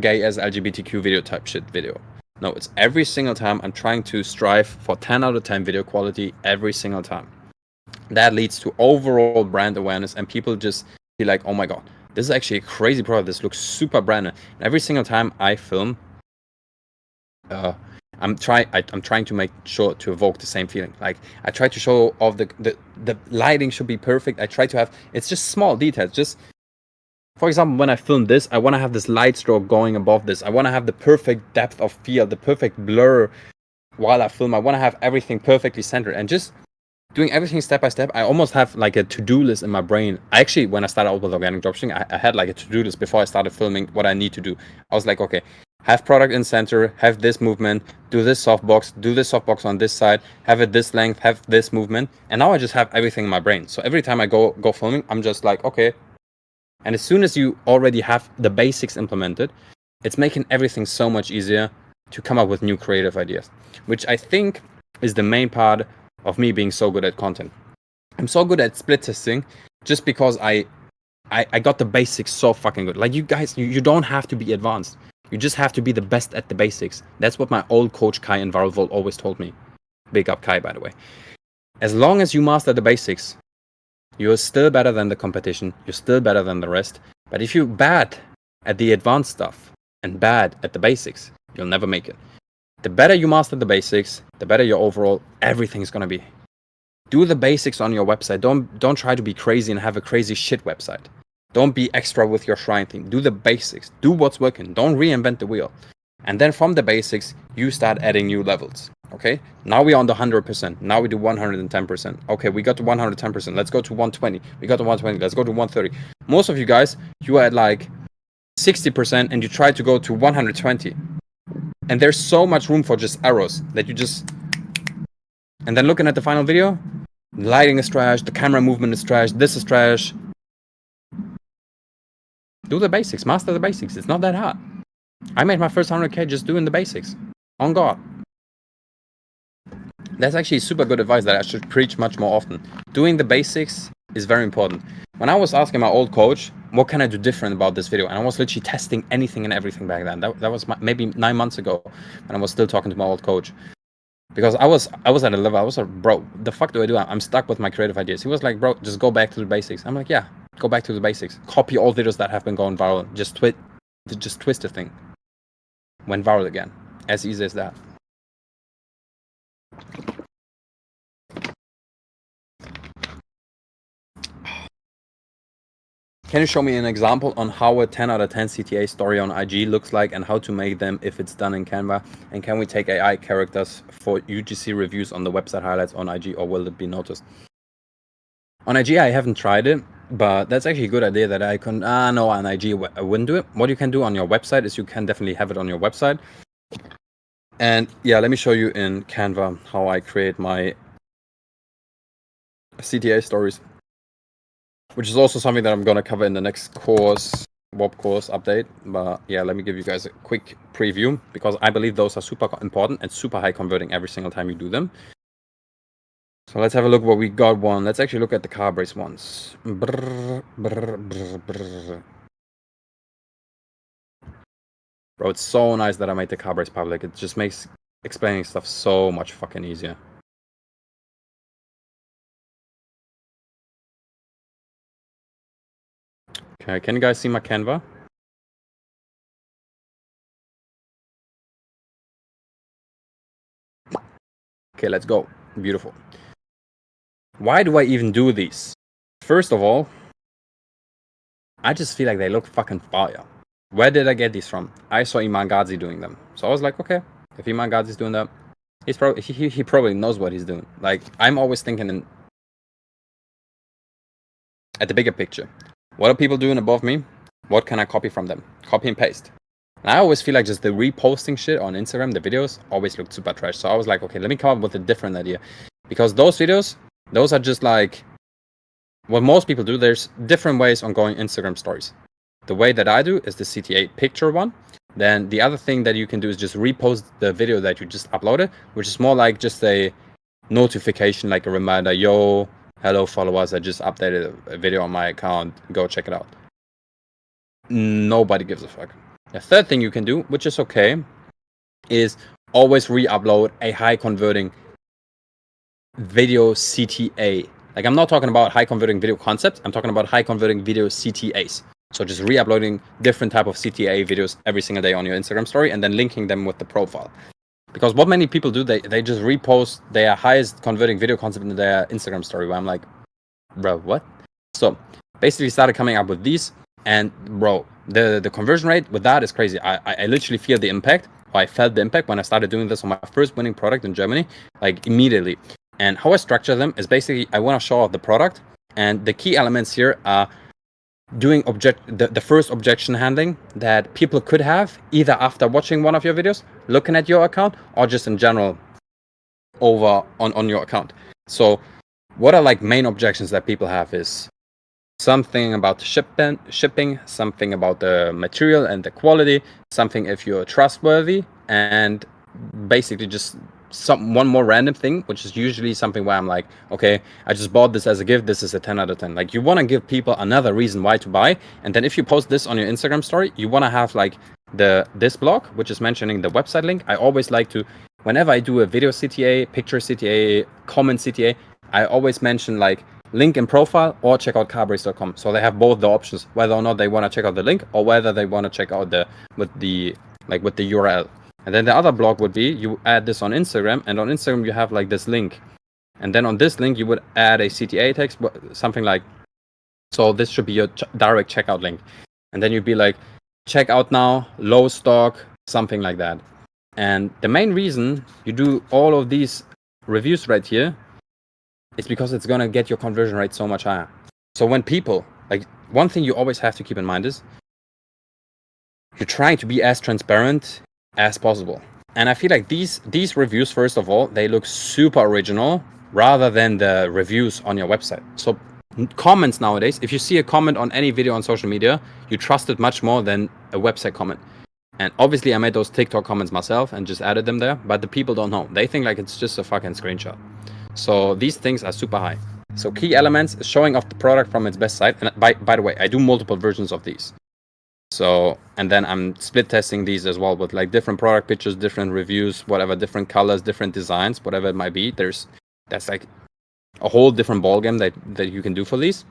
gay as LGBTQ video type shit video. No, it's every single time I'm trying to strive for 10 out of 10 video quality every single time. That leads to overall brand awareness, and people just be like, oh my god, this is actually a crazy product. This looks super brand new. And every single time I film, I'm trying to make sure to evoke the same feeling. Like, I try to show off the lighting should be perfect. I try to have, it's just small details. Just, for example, when I film this, I want to have this light stroke going above this. I want to have the perfect depth of field, the perfect blur while I film. I want to have everything perfectly centered, and just doing everything step by step. I almost have like a to-do list in my brain. Actually, when I started out with organic dropshipping, I had like a to-do list before I started filming what I need to do. I was like, okay, have product in center, have this movement, do this softbox on this side, have it this length, have this movement. And now I just have everything in my brain. So every time I go filming, I'm just like, okay. And as soon as you already have the basics implemented, it's making everything so much easier to come up with new creative ideas, which I think is the main part of me being so good at content. I'm so good at split testing just because I got the basics so fucking good. Like, you guys, you don't have to be advanced. You just have to be the best at the basics. That's what my old coach Kai in Varulvolt always told me. Big up Kai, by the way. As long as you master the basics, you're still better than the competition. You're still better than the rest. But if you're bad at the advanced stuff and bad at the basics, you'll never make it. The better you master the basics, the better your overall everything's gonna be. Do the basics on your website. Don't try to be crazy and have a crazy shit website. Don't be extra with your shrine theme. Do the basics. Do what's working. Don't reinvent the wheel. And then from the basics, you start adding new levels. Okay, now we're on the 100%. Now we do 110%. Okay, we got to 110%. Let's go to 120. We got to 120. Let's go to 130. Most of you guys, you are at like 60% and you try to go to 120. And there's so much room for just arrows that you just... And then looking at the final video, the lighting is trash, the camera movement is trash, this is trash. Do the basics. Master the basics. It's not that hard. I made my first 100K just doing the basics. On God. That's actually super good advice that I should preach much more often. Doing the basics is very important. When I was asking my old coach, what can I do different about this video? And I was literally testing anything and everything back then. That was maybe 9 months ago when I was still talking to my old coach. Because I was at a level, I was like, bro, the fuck do I do? I'm stuck with my creative ideas. He was like, bro, just go back to the basics. I'm like, yeah, go back to the basics. Copy all videos that have been going viral. Just twist the thing. Went viral again. As easy as that. Can you show me an example on how a 10 out of 10 CTA story on IG looks like and how to make them if it's done in Canva? And can we take AI characters for UGC reviews on the website highlights on IG, or will it be noticed? On IG, I haven't tried it, but that's actually a good idea that I can... no, on IG, I wouldn't do it. What you can do on your website is you can definitely have it on your website. And yeah, let me show you in Canva how I create my CTA stories, which is also something that I'm going to cover in the next course, WOP course update. But yeah, let me give you guys a quick preview, because I believe those are super important and super high converting every single time you do them. So let's have a look what we got one. Let's actually look at the car brace ones. Bro, it's so nice that I made the car brace public. It just makes explaining stuff so much fucking easier. Okay, can you guys see my Canva? Okay, let's go. Beautiful. Why do I even do these? First of all, I just feel like they look fucking fire. Where did I get these from? I saw Iman Ghazi doing them. So I was like, okay, if Iman Ghazi's doing that, he's probably he probably knows what he's doing. Like, I'm always thinking at the bigger picture. What are people doing above me? What can I copy from them? Copy and paste. And I always feel like just the reposting shit on Instagram, the videos, always looked super trash. So I was like, okay, let me come up with a different idea. Because those videos, those are just like what most people do. There's different ways on going Instagram stories. the way that I do is the CTA picture one. Then the other thing that you can do is just repost the video that you just uploaded, which is more like just a notification, like a reminder, yo, hello followers, I just updated a video on my account, go check it out. Nobody gives a fuck. The third thing you can do, which is okay, is always re-upload a high converting video CTA. Like, I'm not talking about high converting video concepts, I'm talking about high converting video CTAs. So just re-uploading different type of CTA videos every single day on your Instagram story and then linking them with the profile. Because what many people do, they just repost their highest converting video concept in their Instagram story, where I'm like, bro, what? So basically started coming up with these, and bro, the conversion rate with that is crazy. I literally feel the impact, or I felt the impact when I started doing this on my first winning product in Germany, like immediately. And how I structure them is basically I want to show off the product, and the key elements here are doing the first objection handling that people could have either after watching one of your videos, looking at your account, or just in general over on your account. So what are like main objections that people have is something about the shipping, something about the material and the quality, something if you're trustworthy, and basically just one more random thing, which is usually something where I'm like, okay, I just bought this as a gift, this is a 10 out of 10. Like, you want to give people another reason why to buy, and then if you post this on your Instagram story, you want to have like this blog, which is mentioning the website link. I always like to, whenever I do a video CTA, picture CTA, comment CTA, I always mention like link in profile or check out carbrace.com. So they have both the options, whether or not they want to check out the link or whether they want to check out with the URL. And then the other blog would be you add this on Instagram, and on Instagram you have like this link. And then on this link you would add a CTA text, something like, so this should be your direct checkout link. And then you'd be like, check out now, low stock, something like that. And the main reason you do all of these reviews right here is because it's gonna get your conversion rate so much higher. So when people, like, one thing you always have to keep in mind is you're trying to be as transparent as possible. And I feel like these reviews, first of all, they look super original rather than the reviews on your website. So comments nowadays, if you see a comment on any video on social media, you trust it much more than a website comment. And obviously I made those TikTok comments myself and just added them there, but the people don't know. They think like it's just a fucking screenshot. So these things are super high. So key elements is showing off the product from its best side. And by the way, I do multiple versions of these. So, and then I'm split testing these as well with like different product pictures, different reviews, whatever, different colors, different designs, whatever it might be. That's like a whole different ballgame that you can do for these.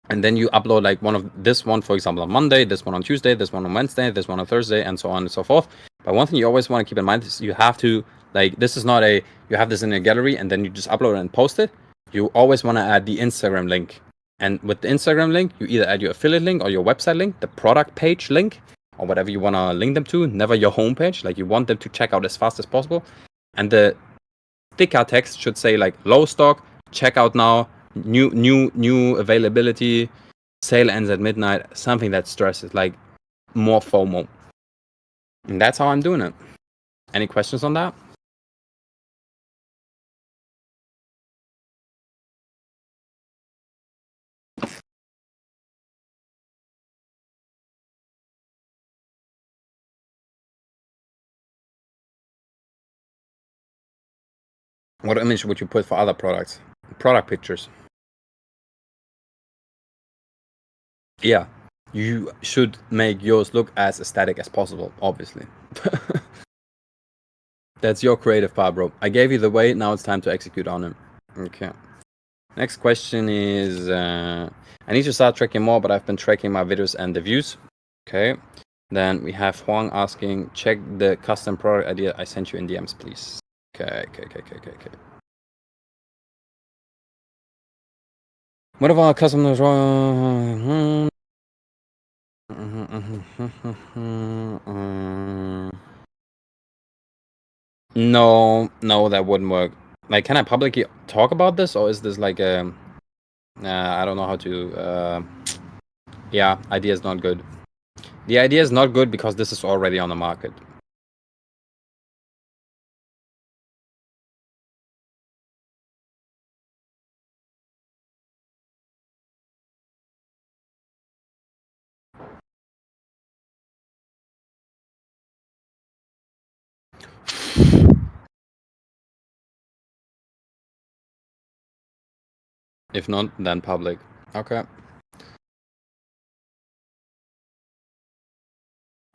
And then you upload like this one, for example, on Monday, this one on Tuesday, this one on Wednesday, this one on Thursday, and so on and so forth. But one thing you always want to keep in mind is you have to, like, this is not you have this in a gallery and then you just upload it and post it. You always want to add the Instagram link. And with the Instagram link, you either add your affiliate link or your website link, the product page link, or whatever you want to link them to, never your homepage. Like, you want them to check out as fast as possible. And the sticker text should say like low stock, check out now, new availability, sale ends at midnight, something that stresses, like more FOMO. And that's how I'm doing it. Any questions on that? What image would you put for other products? Product pictures. Yeah, you should make yours look as aesthetic as possible, obviously. That's your creative part, bro. I gave you the way, now it's time to execute on it. Okay. Next question is, I need to start tracking more, but I've been tracking my videos and the views. Okay. Then we have Huang asking, check the custom product idea I sent you in DMs, please. Okay. What about customers? No, that wouldn't work. Like, can I publicly talk about this, or is this like a? I don't know how to. Yeah, idea is not good. The idea is not good because this is already on the market. If not, then public. Okay.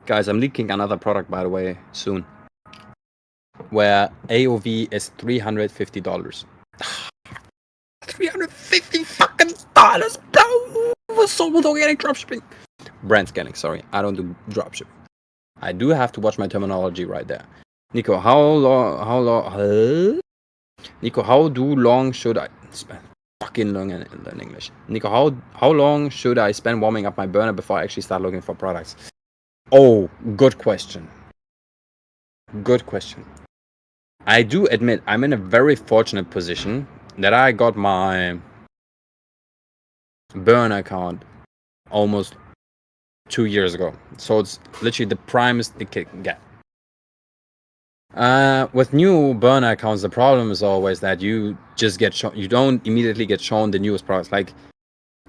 Guys, I'm leaking another product, by the way, soon. Where AOV is $350. $350 fucking dollars, bro! Sold organic dropshipping. Brand scanning, sorry. I don't do dropshipping. I do have to watch my terminology right there. Niko, how long should I spend? Fucking long in English. Niko, how long should I spend warming up my burner before I actually start looking for products? Oh, good question. Good question. I do admit I'm in a very fortunate position that I got my burner account almost 2 years ago. So it's literally the primest it can get. With new burner accounts, the problem is always that you just get shown, you don't immediately get shown the newest products. Like,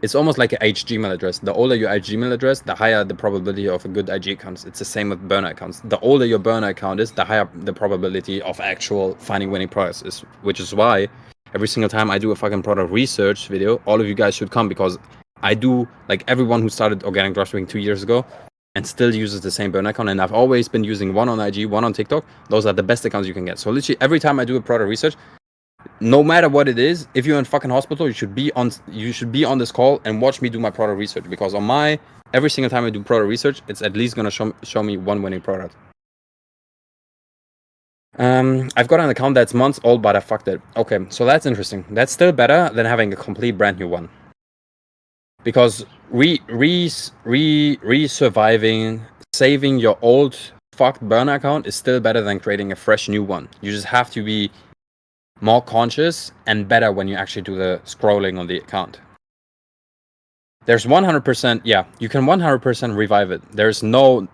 it's almost like an Gmail address. The older your Gmail address, the higher the probability of a good IG account. It's the same with burner accounts. The older your burner account is, the higher the probability of actual finding winning products is. Which is why every single time I do a fucking product research video, all of you guys should come, because I do, like, everyone who started organic dropshipping 2 years ago and still uses the same burner account, and I've always been using one on IG, one on TikTok. Those are the best accounts you can get. So literally every time I do a product research, no matter what it is, if you're in fucking hospital, you should be on this call and watch me do my product research, because on my every single time I do product research, it's at least gonna show me one winning product. I've got an account that's months old, but I fucked it. Okay, so that's interesting. That's still better than having a complete brand new one, because surviving, saving your old fucked burner account is still better than creating a fresh new one. You just have to be more conscious and better when you actually do the scrolling on the account. There's 100%, yeah, you can 100% revive it. There's no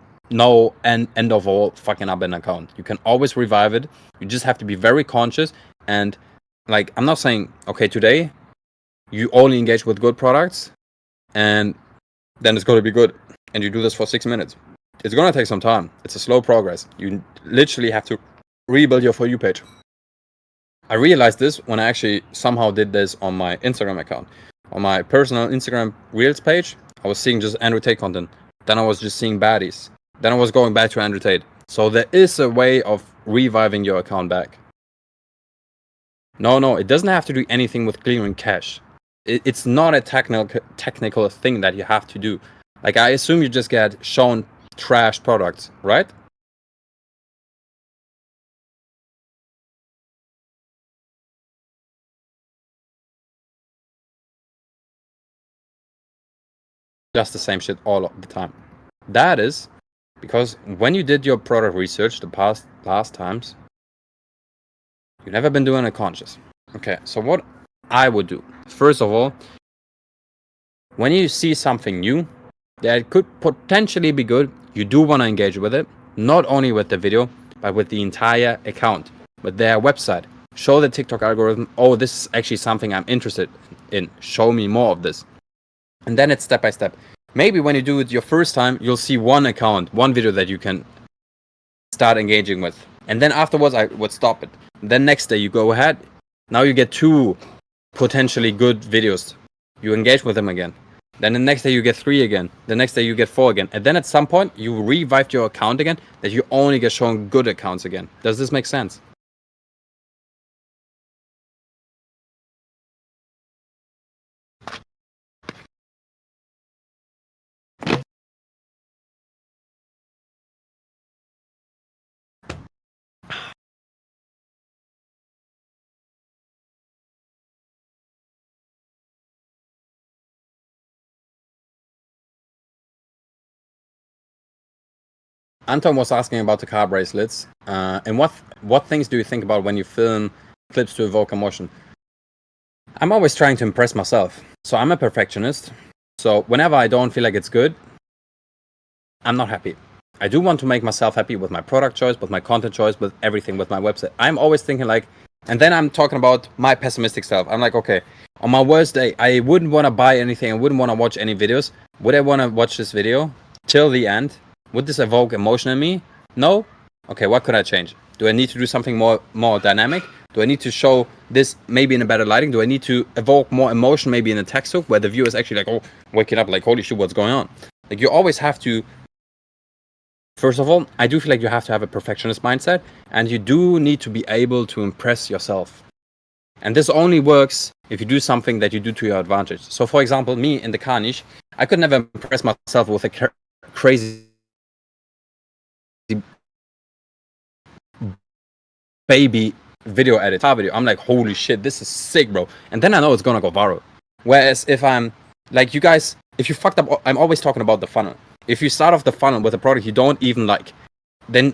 end of all fucking up an account. You can always revive it. You just have to be very conscious. And, like, I'm not saying, okay, today you only engage with good products and then it's going to be good, and you do this for 6 minutes. It's going to take some time. It's a slow progress. You literally have to rebuild your For You page. I realized this when I actually somehow did this on my Instagram account. On my personal Instagram Reels page, I was seeing just Andrew Tate content. Then I was just seeing baddies. Then I was going back to Andrew Tate. So there is a way of reviving your account back. No, it doesn't have to do anything with clearing cache. It's not a technical thing that you have to do. Like, I assume you just get shown trash products, right? Just the same shit all of the time. That is because when you did your product research the last times, you've never been doing it conscious. Okay, so what I would do, first of all, when you see something new that could potentially be good, you do want to engage with it, not only with the video, but with the entire account, with their website. Show the TikTok algorithm, oh, this is actually something I'm interested in. Show me more of this. And then it's step by step. Maybe when you do it your first time, you'll see one account, one video that you can start engaging with. And then afterwards, I would stop it. Then next day, you go ahead. Now you get 2 potentially good videos. You engage with them again. Then the next day, you get 3 again. The next day, you get 4 again. And then at some point, you revived your account again, that you only get shown good accounts again. Does this make sense? Anton was asking about the car bracelets. And what things do you think about when you film clips to evoke emotion? I'm always trying to impress myself. So I'm a perfectionist. So whenever I don't feel like it's good, I'm not happy. I do want to make myself happy with my product choice, with my content choice, with everything, with my website. I'm always thinking like, and then I'm talking about my pessimistic self. I'm like, okay, on my worst day, I wouldn't want to buy anything. I wouldn't want to watch any videos. Would I want to watch this video till the end? Would this evoke emotion in me? No? Okay, what could I change? Do I need to do something more dynamic? Do I need to show this maybe in a better lighting? Do I need to evoke more emotion maybe in a text hook where the viewer is actually like, oh, waking up, like, holy shit, what's going on? Like, you always have to, first of all, I do feel like you have to have a perfectionist mindset, and you do need to be able to impress yourself. And this only works if you do something that you do to your advantage. So, for example, me in the car niche, I could never impress myself with a crazy baby video edit, car video. I'm like, holy shit, this is sick, bro. And then I know it's gonna go viral. Whereas if I'm like, you guys, if you fucked up, I'm always talking about the funnel. If you start off the funnel with a product you don't even like, then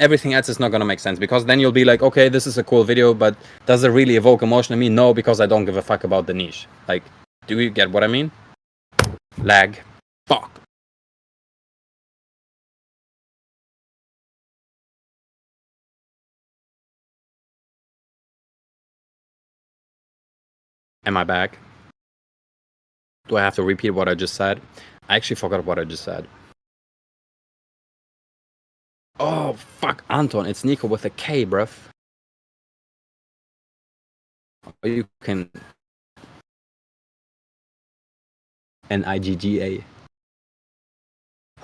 everything else is not gonna make sense, because then you'll be like, okay, this is a cool video, but does it really evoke emotion in me? No, because I don't give a fuck about the niche. Like, do you get what I mean? Lag. Fuck. Am I back? Do I have to repeat what I just said? I actually forgot what I just said. Oh, fuck, Anton, it's Niko with a K, bruv. You can... N-I-G-G-A.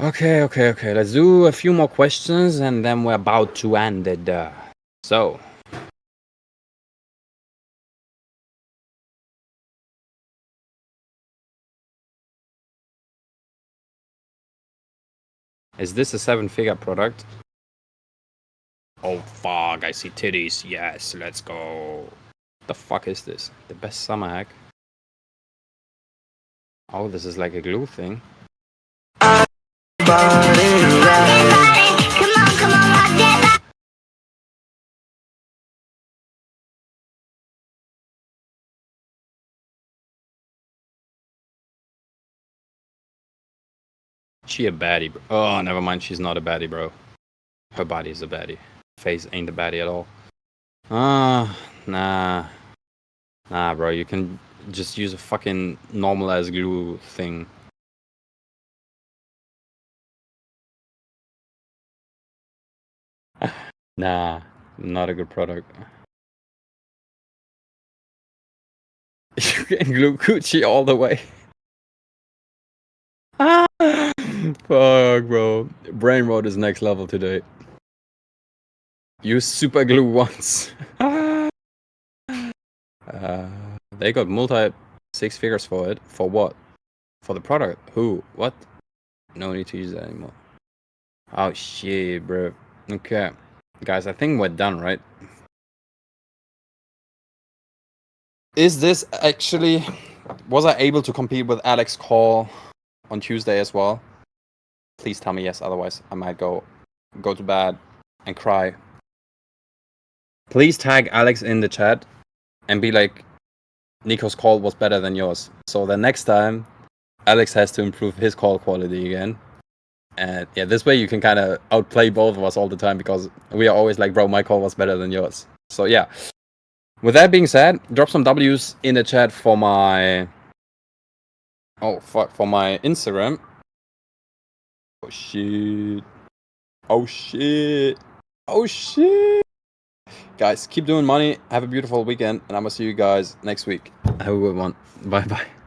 Okay, let's do a few more questions, and then we're about to end it. So... Is this a 7-figure product? Oh, fuck, I see titties. Yes, let's go. The fuck is this? The best summer hack? Oh, this is like a glue thing. She a baddie, bro. Oh, never mind, she's not a baddie, bro. Her body is a baddie. Face ain't a baddie at all. Nah. Nah, bro, you can just use a fucking normal as glue thing. Nah, not a good product. You can glue Gucci all the way. Fuck, bro. Brain rot is next level today. Use super glue once. They got multi 6 figures for it. For what? For the product. Who? What? No need to use that anymore. Oh shit, bro. Okay. Guys, I think we're done, right? Is this actually... Was I able to compete with Alex Call on Tuesday as well? Please tell me yes, otherwise I might go to bed and cry. Please tag Alex in the chat and be like, Niko's call was better than yours. So the next time, Alex has to improve his call quality again. And yeah, this way you can kind of outplay both of us all the time, because we are always like, bro, my call was better than yours. So yeah. With that being said, drop some W's in the chat for my... Oh, fuck. For my Instagram. Oh, shit. Oh, shit. Oh, shit. Guys, keep doing money. Have a beautiful weekend. And I'm going to see you guys next week. Have a good one. Bye-bye.